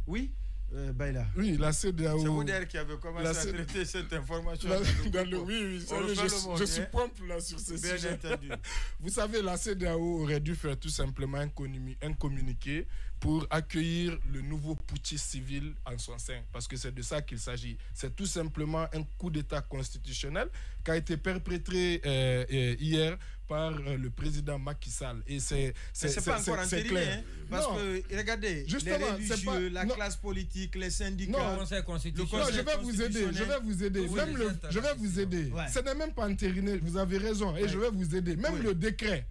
Oui. Baïla. Oui, la CEDEAO. C'est vous d'ailleurs qui avez commencé à traiter cette information. Oui, je suis prompt là sur ce sujet. Bien entendu. Vous savez, la CEDEAO aurait dû faire tout simplement un communiqué pour accueillir le nouveau putschiste civil en son sein, parce que c'est de ça qu'il s'agit. C'est tout simplement un coup d'État constitutionnel qui a été perpétré hier par le président Macky Sall. Et c'est pas encore entériné, hein, parce non, que, regardez, justement, les religieux, la classe politique, les syndicats... Non, le conseil je vais vous aider. Ouais. Ce n'est même pas entériné, vous avez raison, et je vais vous aider. Même le décret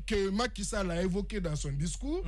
que Macky Sall a évoqué dans son discours,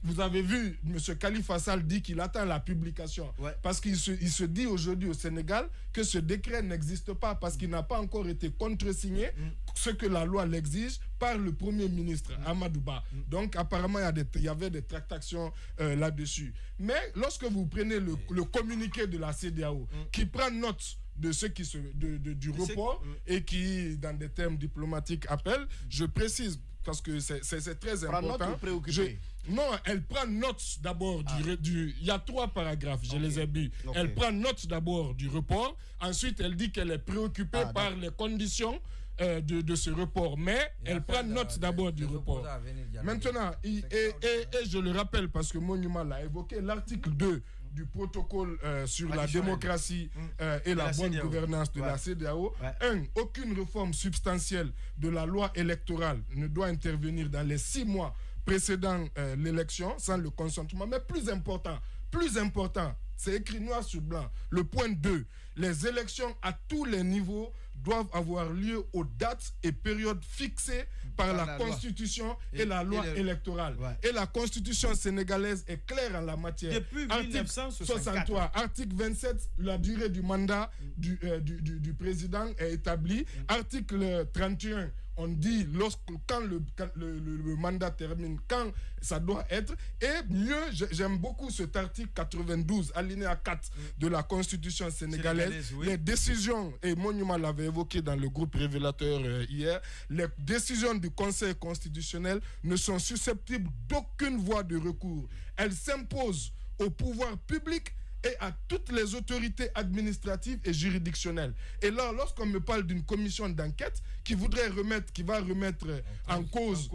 vous avez vu, M. Khalifa Sall dit qu'il attend la publication. Parce qu'il se dit aujourd'hui au Sénégal que ce décret n'existe pas parce qu'il n'a pas encore été contresigné, ce que la loi l'exige, par le Premier ministre, Amadou Ba. Donc, apparemment, il y avait des tractations là-dessus. Mais lorsque vous prenez le communiqué de la CEDEAO, qui prend note de ce qui du report et qui, dans des termes diplomatiques, appelle, je précise, parce que c'est très important. Non, elle prend note d'abord du... Il y a 3 paragraphes, je les ai vus. Elle prend note d'abord du report. Ensuite, elle dit qu'elle est préoccupée par les conditions de ce report. Mais elle prend note d'abord du report. Maintenant, et je le rappelle parce que Monument l'a évoqué, l'article 2 du protocole sur la démocratie et la bonne gouvernance de la CEDEAO. 1. Aucune réforme substantielle de la loi électorale ne doit intervenir dans les 6 mois précédant l'élection sans le consentement. Mais plus important, c'est écrit noir sur blanc. Le point 2, les élections à tous les niveaux doivent avoir lieu aux dates et périodes fixées par la Constitution et la loi électorale. Et la Constitution sénégalaise est claire en la matière. Depuis 1963, article 27, la durée du mandat du président est établie. Article 31, on dit quand le mandat termine, quand ça doit être. Et mieux, j'aime beaucoup cet article 92, alinéa 4 de la Constitution sénégalaise. Les décisions, et Monument l'avait évoqué dans le groupe révélateur hier, les décisions du Conseil constitutionnel ne sont susceptibles d'aucune voie de recours. Elles s'imposent au pouvoir public et à toutes les autorités administratives et juridictionnelles. Et là, lorsqu'on me parle d'une commission d'enquête qui va remettre en cause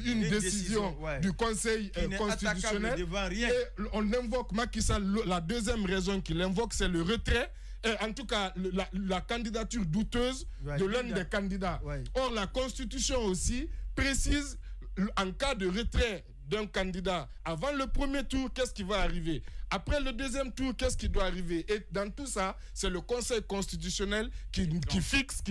une décision du Conseil constitutionnel, et on invoque Macky Sall, la deuxième raison qu'il invoque, c'est le retrait, en tout cas la candidature douteuse de l'un des candidats. Or, la Constitution aussi précise, en cas de retrait d'un candidat avant le premier tour, qu'est-ce qui va arriver? Après le deuxième tour, qu'est-ce qui doit arriver? Et dans tout ça, c'est le Conseil constitutionnel qui fixe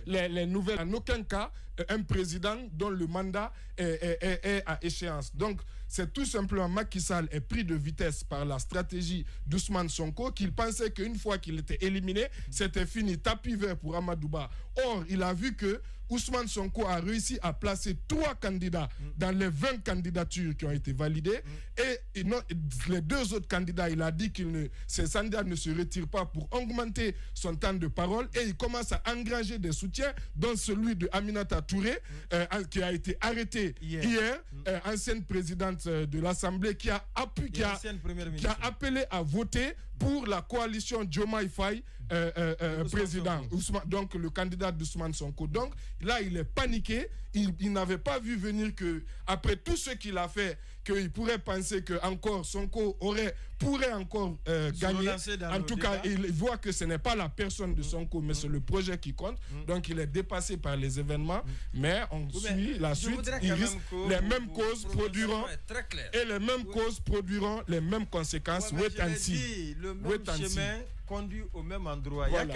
les nouvelles. En aucun cas, un président dont le mandat est à échéance. Donc, c'est tout simplement Macky Sall est pris de vitesse par la stratégie d'Ousmane Sonko, qu'il pensait qu'une fois qu'il était éliminé, c'était fini, tapis vert pour Amadou Ba. Or, il a vu que Ousmane Sonko a réussi à placer 3 candidats dans les 20 candidatures qui ont été validées. Et les 2 autres candidats, il a dit ces candidats ne se retirent pas pour augmenter son temps de parole. Et il commence à engranger des soutiens, dont celui de Aminata Touré, qui a été arrêtée hier, ancienne présidente de l'Assemblée, qui a appelé à voter pour la coalition Diomaye Faye président, donc le candidat d'Ousmane Sonko. Donc là, il est paniqué. Il n'avait pas vu venir que, après tout ce qu'il a fait, qu'il pourrait penser que encore Sonko pourrait encore gagner. En tout cas, il voit que ce n'est pas la personne de Sonko, mais c'est le projet qui compte. Donc il est dépassé par les événements. Mais on suit la suite. Les mêmes causes produiront et les mêmes causes produiront les mêmes conséquences. Wait and see. Le même chemin conduit au même endroit. Voilà.